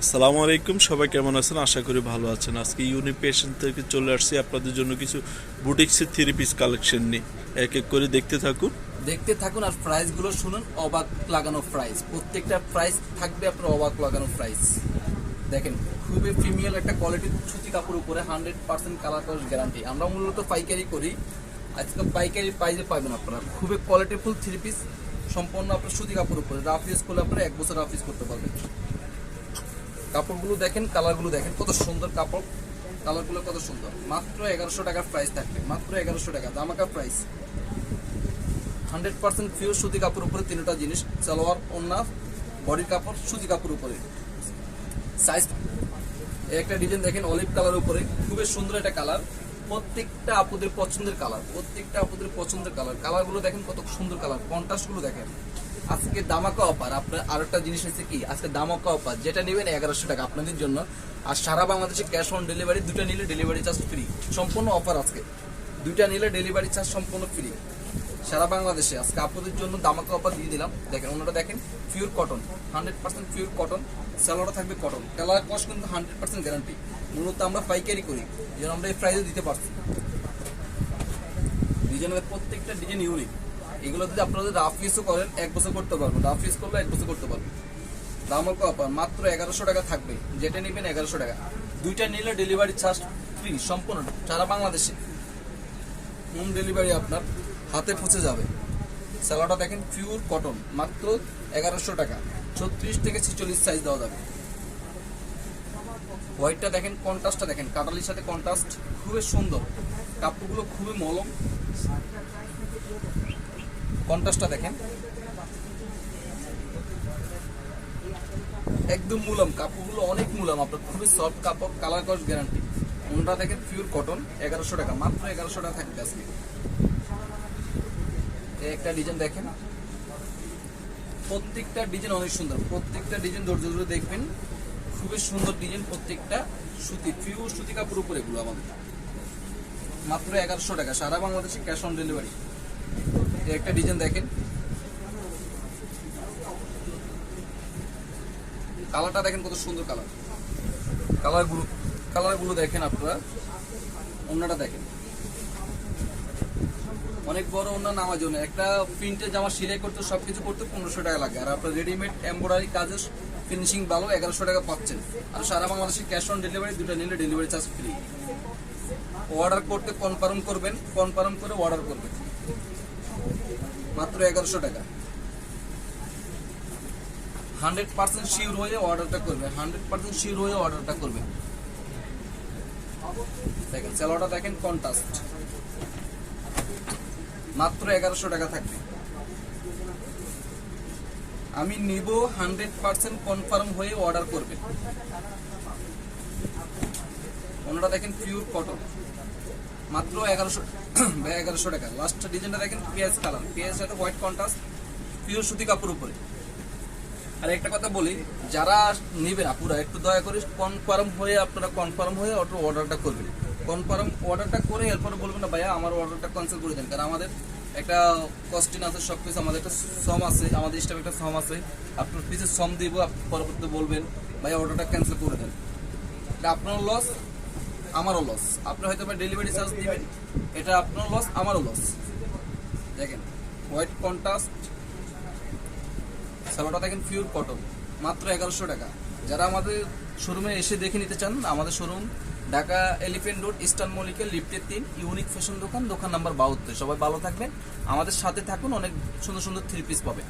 আসসালামু আলাইকুম, সবাই কেমন আছেন? আশা করি ভালো আছেন। আজকে ইউনিক ফ্যাশন থেকে চলে আসছি আপনাদের জন্য কিছু বুটিক্সের থ্রি পিস কালেকশন নিয়ে। এক এক করে দেখতে থাকুন। আর প্রাইস গুলো শুনুন। অবাক লাগানো প্রাইস, প্রত্যেকটা প্রাইস থাকবে আপনার অবাক লাগানো প্রাইস। দেখেন, খুবই প্রিমিয়াম একটা কোয়ালিটির সুতি কাপড় উপরে 100% কালার কস গ্যারান্টি। আমরা মূলত পাইকারি করি, আজকে পাইকারি প্রাইসে পাবেন আপনারা। খুবই কোয়ালিটিফুল থ্রি পিস, সম্পূর্ণ আপনার সুতি কাপড় উপরে রাফ ইউজ করলে আপনারা 1 বছর রাফ ইউজ করতে পারবেন। কাপড়গুলো দেখেন, কালারগুলো দেখেন, কত সুন্দর কাপড়, কালারগুলো কত সুন্দর। মাত্র 1100 টাকার প্রাইস থাকবে, মাত্র 1100 টাকা দামাকা প্রাইস। 100% পিওর সুতি কাপড় উপরে তিনটা জিনিস, সালোয়ার, ওড়না, বডির কাপড় সুতি কাপড় উপরে। সাইজ একটা ডিজাইন দেখেন অলিভ কালার উপরে, খুবই সুন্দর একটা কালার। প্রত্যেকটা আপুদের পছন্দের কালার, প্রত্যেকটা আপুদের পছন্দের কালার। কালারগুলো দেখেন কত সুন্দর কালার, কন্ট্রাস্টগুলো দেখেন। আজকে দামাকা অফার, আপনার আরেকটা জিনিস হচ্ছে কি, আজকে দামাকা অফার, যেটা নেবেন 1100 টাকা আপনাদের জন্য। আর সারা বাংলাদেশে ক্যাশ অন ডেলিভারি, দুটো নিলে ডেলিভারি চার্জ ফ্রি। সম্পূর্ণ অফার আজকে, দুইটা নিলে ডেলিভারি চার্জ সম্পূর্ণ ফ্রি সারা বাংলাদেশে। আজকে আপনাদের জন্য দামাকা অফার দিয়ে দিলাম। দেখেন ওনারা দেখেন, পিওর কটন, 100% পিওর কটন। স্যালোয়ারও থাকবে কটন, কালার কস্ট কিন্তু 100% গ্যারান্টি। মূলত আমরা পাইকারি করি, যেন আমরা এই প্রাইসে দিতে পারছি। ডিজাইনের প্রত্যেকটা ডিজাইন ইউনিক। এগুলো যদি আপনাদের রাফ ইউজও করেন 1 বছর করতে পারবেন, রাফ ইউজ করলে 1 বছর করতে পারবেন। দামাকা অফার মাত্র 1100 টাকা থাকবে, যেটা নেবেন 1100 টাকা। দুইটা নিলে ডেলিভারি চার্জ ফ্রি সম্পূর্ণ সারা বাংলাদেশে। হোম ডেলিভারি আপনার হাতে পৌঁছে যাবে। স্যালোয়ারটা দেখেন পিওর কটন, মাত্র 1100 টাকা। 36 থেকে 46 সাইজ দেওয়া যাবে। হোয়াইটটা দেখেন, কন্ট্রাস্টটা দেখেন, কাটালির সাথে কন্ট্রাস্ট, খুবই সুন্দর। কাপড়গুলো খুবই মলম, কন্ট্রাস্টটা দেখেন একদম মুলাম, কাপড়গুলো অনেক মুলাম আপনার, খুবই সফট কাপড়, কালার কস গ্যারান্টি। ওনটা দেখেন পিওর কটন, 1100 টাকা, মাত্র 1100 টাকা থাকবে আজকে। একটা ডিজাইন দেখেন, প্রত্যেকটা ডিজাইন অনেক সুন্দর, প্রত্যেকটা ডিজাইন ধৈর্য ধরে দেখবেন। খুবই সুন্দর ডিজাইন, প্রত্যেকটা সুতি, পিওর সুতি কাপড় উপরে এগুলো আমাদের। মাত্র 1100 টাকা, সারা বাংলাদেশে ক্যাশ অন ডেলিভারি। একটা ডিজাইন দেখেন, কালারটা দেখেন কত সুন্দর কালার। কালারগুলো দেখেন আপনারা। ওন্নাটা দেখেন, অনেক বড় ওন্না, নামার জন্য একটা প্রিন্টের জামা সেলাই করতে সবকিছু করতে 1500 টাকা লাগে। আর আপনার রেডিমেড এমব্রয়ডারি কাজের ফিনিশিং ভালো, 1100 টাকা পাচ্ছেন। আর সারা বাংলাদেশে ক্যাশ অন ডেলিভারি, দুটো নিলে ডেলিভারি চার্জ ফ্রি। অর্ডার করতে কনফার্ম করবেন, কনফার্ম করে অর্ডার করবেন। মাত্র 1100 টাকা। 100% শিওর হয়ে অর্ডারটা করবেন, 100% শিওর হয়ে অর্ডারটা করবেন। দেখেন স্যালোয়ারটা দেখেন, কন্ট্রাস্ট, মাত্র 1100 টাকা থাকবে। আমি নিব, 100% কনফার্ম হয়ে অর্ডার করবেন। ওনারা দেখেন পিওর কটন, মাত্র 1100 টাকা। লাস্ট ডিজাইনটা দেখেন, পেঁয়াজ কালার, পেঁয়াজের সাথে হোয়াইট কন্ট্রাস্ট, পিওর সুতি কাপড় উপরে। আর একটা কথা বলি, যারা নেবেন আপুরা একটু দয়া করে কনফার্ম হয়ে অর্ডারটা করবেন। কনফার্ম অর্ডারটা করে এরপরে বলবেন না ভাইয়া আমার অর্ডারটা ক্যান্সেল করে দেন, কারণ আমাদের একটা কস্টিং আছে, সবকিছু আমাদের একটা সম আছে, আমাদের স্টাফ একটা সম আছে। আপনার পিছিয়ে সম দিব, আপনি পরবর্তীতে বলবেন ভাইয়া অর্ডারটা ক্যান্সেল করে দেন। এটা আপনারও লস, আমারও লস। আপনি হয়তো ডেলিভারি চার্জ দিবেন, এটা আপনারও লস, আমারও লস। দেখেন হোয়াইট কন্ট্রাস্ট, সালোয়ারটা দেখেন পিওর কটন, মাত্র 1100 টাকা। যারা আমাদের শোরুমে এসে দেখে নিতে চান, আমাদের showroom Dhaka elephant road, eastern মল্লিকের লিফটের 3, ইউনিক ফ্যাশন দোকান, দোকান নাম্বার 72। সবাই ভালো থাকবেন, আমাদের সাথে থাকুন, অনেক সুন্দর সুন্দর থ্রি পিস পাবেন।